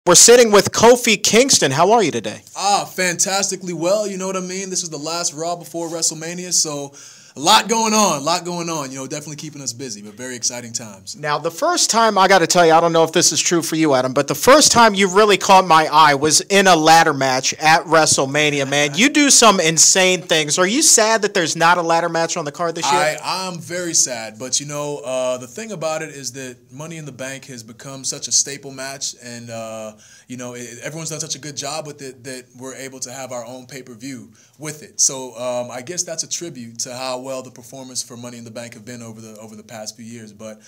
We're sitting with Kofi Kingston. How are you today? Fantastically well. You know what I mean? This is the last Raw before WrestleMania, so a lot going on. You know, definitely keeping us busy, but very exciting times. Now, the first time, I got to tell you, I don't know if this is true for you, Adam, but the first time you really caught my eye was in a ladder match at WrestleMania, man. You do some insane things. Are you sad that there's not a ladder match on the card this year? I'm very sad, but you know, the thing about it is that Money in the Bank has become such a staple match, and you know, everyone's done such a good job with it that we're able to have our own pay-per-view with it. So I guess that's a tribute to how well the performance for Money in the Bank have been over the past few years. But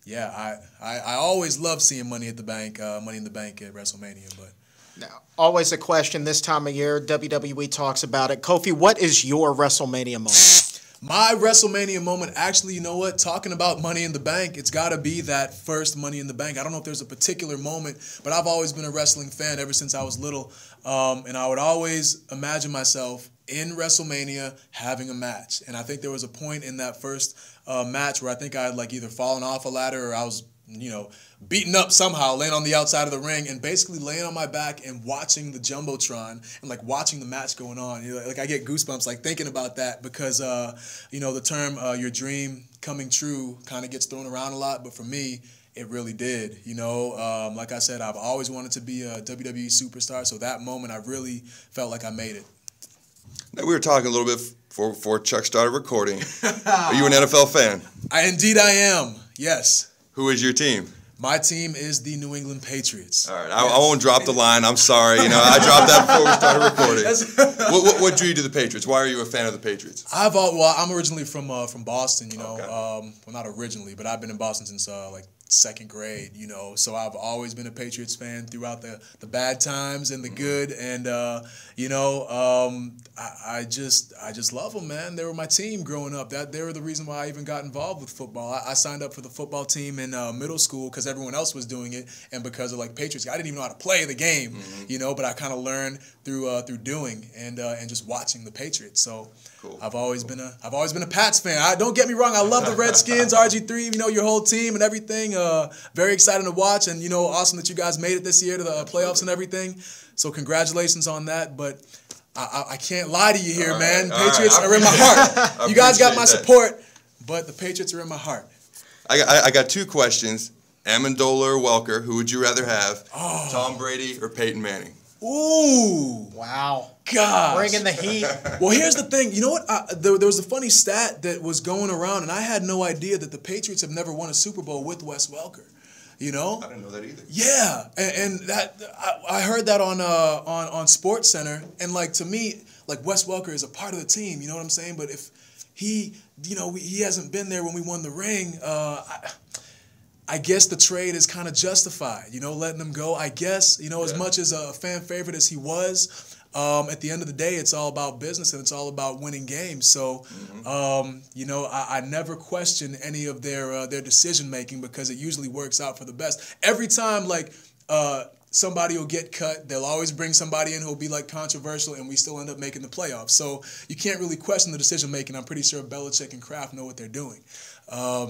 yeah, I always love seeing Money in the Bank at WrestleMania. But now, always a question this time of year. WWE talks about it. Kofi, what is your WrestleMania moment? My WrestleMania moment, actually, you know what? Talking about Money in the Bank, it's got to be that first Money in the Bank. I don't know if there's a particular moment, but I've always been a wrestling fan ever since I was little. And I would always imagine myself in WrestleMania having a match. And I think there was a point in that first match where I think I had like either fallen off a ladder or I was, you know, beaten up somehow, laying on the outside of the ring and basically laying on my back and watching the Jumbotron and like watching the match going on. You know, like I get goosebumps like thinking about that because, you know, the term your dream coming true kind of gets thrown around a lot. But for me, it really did. You know, like I said, I've always wanted to be a WWE superstar. So that moment, I really felt like I made it. Now, we were talking a little bit before Chuck started recording. Are you an NFL fan? Indeed I am, yes. Who is your team? My team is the New England Patriots. All right, I won't drop the line. I'm sorry. You know, I dropped that before we started recording. What drew you to the Patriots? Why are you a fan of the Patriots? I'm originally from Boston. You know, okay. Well, not originally, but I've been in Boston since like second grade. You know, so I've always been a Patriots fan throughout the bad times and the good. And you know, I just love them, man. They were my team growing up. They were the reason why I even got involved with football. I signed up for the football team in middle school because everyone else was doing it, and because of like Patriots, I didn't even know how to play the game, you know. But I kind of learned through doing and just watching the Patriots. So cool. I've always been a Pats fan. Don't get me wrong. I love the Redskins, RGIII, you know, your whole team and everything. Very exciting to watch, and you know, awesome that you guys made it this year to the playoffs and everything. So congratulations on that. But I can't lie to you here, man. Patriots are in my heart. You guys got my support, but the Patriots are in my heart. I got two questions. Amendola or Welker, who would you rather have? Oh. Tom Brady or Peyton Manning? Ooh. Wow. Gosh. Bringing the heat. Well, here's the thing. You know what? There was a funny stat that was going around, and I had no idea that the Patriots have never won a Super Bowl with Wes Welker. You know? I didn't know that either. Yeah, and that I heard that on Sports Center, and like to me, like Wes Welker is a part of the team. You know what I'm saying? But if he, you know, he hasn't been there when we won the ring, I guess the trade is kind of justified, you know, letting him go. I guess, you know, as much as a fan favorite as he was, at the end of the day, it's all about business and it's all about winning games. So, you know, I never question any of their decision making because it usually works out for the best. Every time, like, somebody will get cut, they'll always bring somebody in who'll be like controversial, and we still end up making the playoffs. So you can't really question the decision making. I'm pretty sure Belichick and Kraft know what they're doing. Now,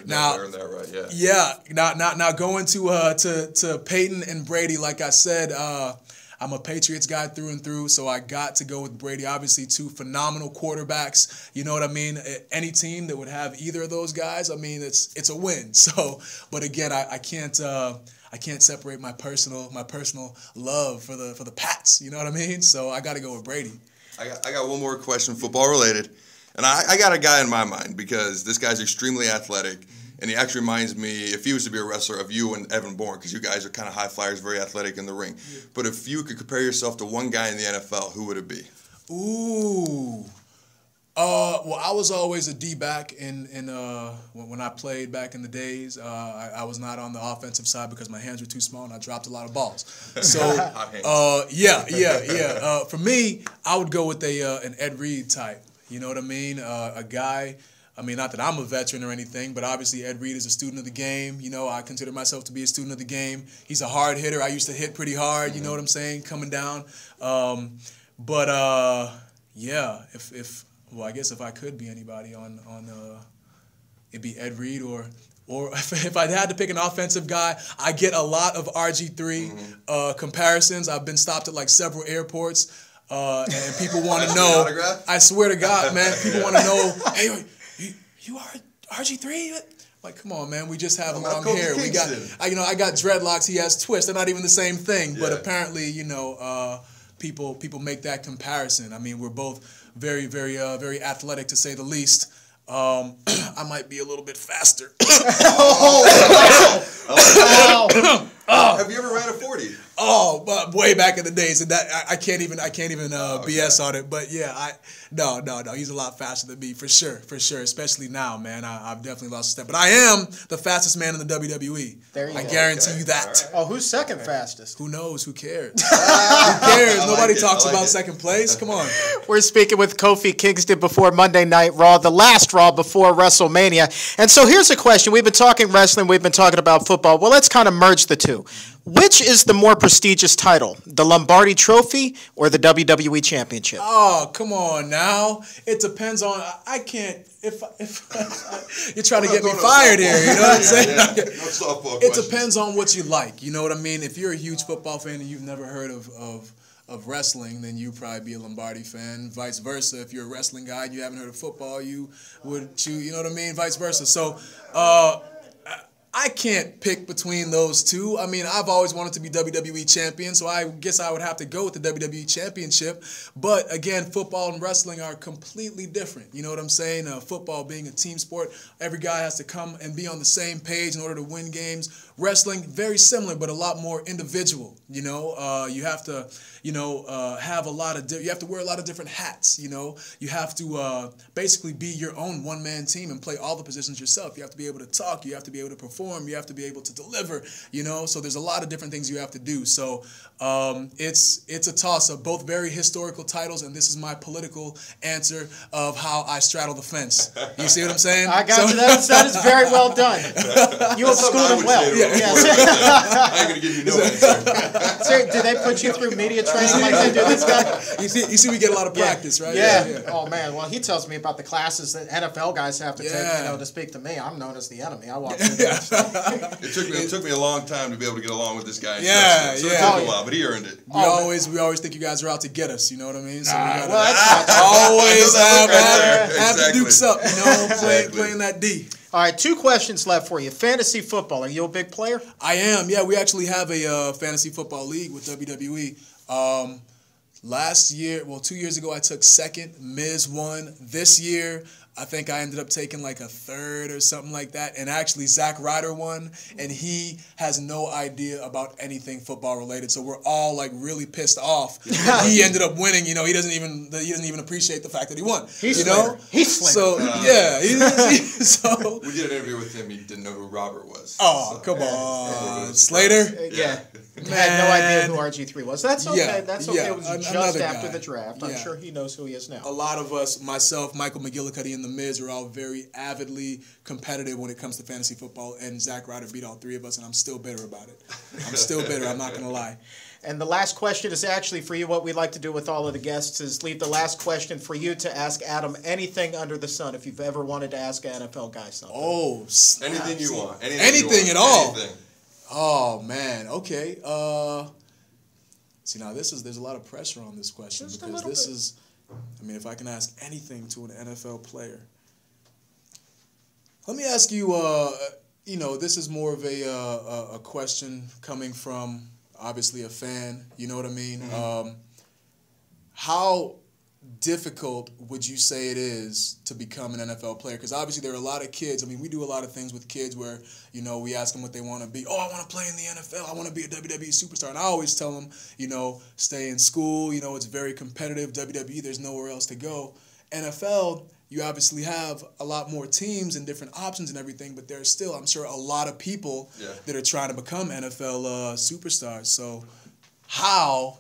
that right, yeah. Now going to Peyton and Brady, like I said, I'm a Patriots guy through and through, so I got to go with Brady. Obviously, two phenomenal quarterbacks. You know what I mean? Any team that would have either of those guys, I mean, it's a win. So, but again, I can't separate my personal love for the Pats. You know what I mean? So I got to go with Brady. I got one more question, football related. And I got a guy in my mind because this guy's extremely athletic, and he actually reminds me, if he was to be a wrestler, of you and Evan Bourne, because you guys are kind of high flyers, very athletic in the ring. Yeah. But if you could compare yourself to one guy in the NFL, who would it be? Ooh. Well, I was always a D-back when I played back in the days. I was not on the offensive side because my hands were too small and I dropped a lot of balls. So, yeah. For me, I would go with an Ed Reed type. You know what I mean? A guy, I mean, not that I'm a veteran or anything, but obviously Ed Reed is a student of the game. You know, I consider myself to be a student of the game. He's a hard hitter. I used to hit pretty hard, you know what I'm saying, coming down. Yeah, well, I guess if I could be anybody on it'd be Ed Reed or or if I had to pick an offensive guy, I get a lot of RG3 comparisons. I've been stopped at like several airports, and people want to know. I swear to God, man, people want to know. Hey, you are RG3? Like, come on, man. We just have long hair. Kofi We got, I got dreadlocks. He has twists. They're not even the same thing. Yeah. But apparently, people make that comparison. I mean, we're both very, very, very athletic to say the least. I might be a little bit faster. Have you ever ran a 40? Oh, but way back in the days, and that I can't even BS on it. But yeah, no, he's a lot faster than me for sure. Especially now, man. I've definitely lost a step, but I am the fastest man in the WWE. There you go. I guarantee you that. Right. Oh, who's second fastest? Who knows? Who cares? Who cares? Nobody talks about second place. Come on. We're speaking with Kofi Kingston before Monday Night Raw, the last Raw before WrestleMania. And so here's a question. We've been talking wrestling. We've been talking about football. Well, let's kind of merge the two. Which is the more prestigious title, the Lombardi Trophy or the WWE Championship? Oh, come on now. It depends on. I can't. If you're trying to get me fired here, you know what I'm saying? No softball It questions. depends on what you like. You know what I mean? If you're a huge football fan and you've never heard of wrestling, then you probably be a Lombardi fan. Vice versa. If you're a wrestling guy and you haven't heard of football, you would choose. You know what I mean? Vice versa. So. I can't pick between those two. I mean, I've always wanted to be WWE champion, so I guess I would have to go with the WWE championship. But again, football and wrestling are completely different. You know what I'm saying? Football being a team sport, every guy has to come and be on the same page in order to win games. Wrestling, very similar, but a lot more individual. You know, you have to, have a lot of. You have to wear a lot of different hats. You know, you have to basically be your own one-man team and play all the positions yourself. You have to be able to talk. You have to be able to perform. You have to be able to deliver. You know, so there's a lot of different things you have to do. So it's a toss-up. Both very historical titles, and this is my political answer of how I straddle the fence. You see what I'm saying? I got you. That is very well done. You have schooled him well. I ain't gonna give you no answer. So, do they put you through media training like they do this guy? You see, we get a lot of practice, right? Yeah. Oh man. Well, he tells me about the classes that NFL guys have to take, to speak to me. I'm known as the enemy. I walk through there. It took me a long time to be able to get along with this guy. Yeah, so it took a while, but he earned it. We always think you guys are out to get us. You know what I mean? So we gotta that's always have Exactly. the Dukes up. You know, playing that D. All right, 2 questions left for you. Fantasy football. Are you a big player? I am. Yeah, we actually have a fantasy football league with WWE. Last year, 2 years ago, I took second. Miz won. This year, I think I ended up taking like a third or something like that. And actually, Zack Ryder won, and he has no idea about anything football related. So we're all like really pissed off. He ended up winning. You know, he doesn't even appreciate the fact that he won. He's Slater. So yeah. So we did an interview with him. He didn't know who Robert was. Oh, come on, Slater. Yeah. Had no idea who RG3 was. That's okay. Yeah, That's okay. It was just after guy. the draft. I'm sure he knows who he is now. A lot of us, myself, Michael McGillicuddy, and The Miz are all very avidly competitive when it comes to fantasy football, and Zack Ryder beat all 3 of us, and I'm still bitter about it. I'm still bitter. I'm not going to lie. And the last question is actually for you. What we like to do with all of the guests is leave the last question for you to ask Adam anything under the sun if you've ever wanted to ask an NFL guy something. Oh, snap. Anything you want. Anything at all. Anything. Oh, man. Okay. See, now there's a lot of pressure on this question because this is, if I can ask anything to an NFL player. Let me ask you, this is more of a question coming from, obviously, a fan. You know what I mean? Mm-hmm. How difficult would you say it is to become an NFL player? Because obviously there are a lot of kids. We do a lot of things with kids where, we ask them what they want to be. Oh, I want to play in the NFL. I want to be a WWE superstar. And I always tell them, stay in school. It's very competitive. WWE, there's nowhere else to go. NFL, you obviously have a lot more teams and different options and everything, but there's still, I'm sure, a lot of people that are trying to become NFL superstars. So how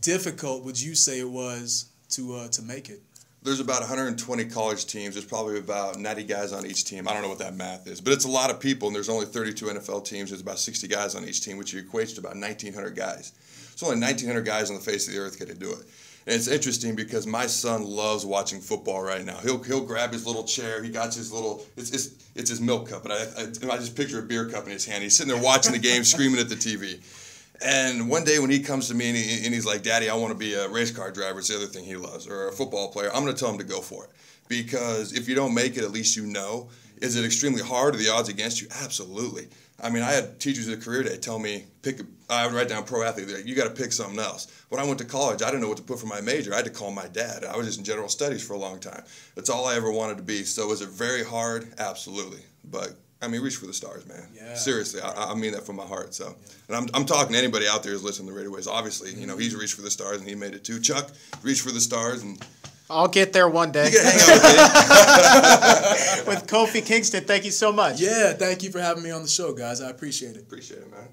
difficult would you say it was to make it? There's about 120 college teams. There's probably about 90 guys on each team. I don't know what that math is, but it's a lot of people, and there's only 32 NFL teams. There's about 60 guys on each team, which equates to about 1,900 guys. So only 1,900 guys on the face of the earth get to do it. And it's interesting because my son loves watching football right now. He'll grab his little chair. He got his little it's his milk cup, but I just picture a beer cup in his hand. He's sitting there watching the game, screaming at the TV. And one day when he comes to me and he's like, "Daddy, I want to be a race car driver," it's the other thing he loves, or a football player, I'm going to tell him to go for it. Because if you don't make it, at least you know. Is it extremely hard? Are the odds against you? Absolutely. I mean, I had teachers at career day tell me, I would write down pro athlete. They're like, you got to pick something else. When I went to college, I didn't know what to put for my major. I had to call my dad. I was just in general studies for a long time. That's all I ever wanted to be. So is it very hard? Absolutely. But I mean, reach for the stars, man. Yeah. Seriously, I mean that from my heart. So, and I'm talking to anybody out there who's listening to the Radio Waves. Obviously, you know, he's reached for the stars and he made it too. Chuck reached for the stars and. I'll get there one day. You can hang out with Kofi Kingston. Thank you so much. Yeah, thank you for having me on the show, guys. I appreciate it. Appreciate it, man.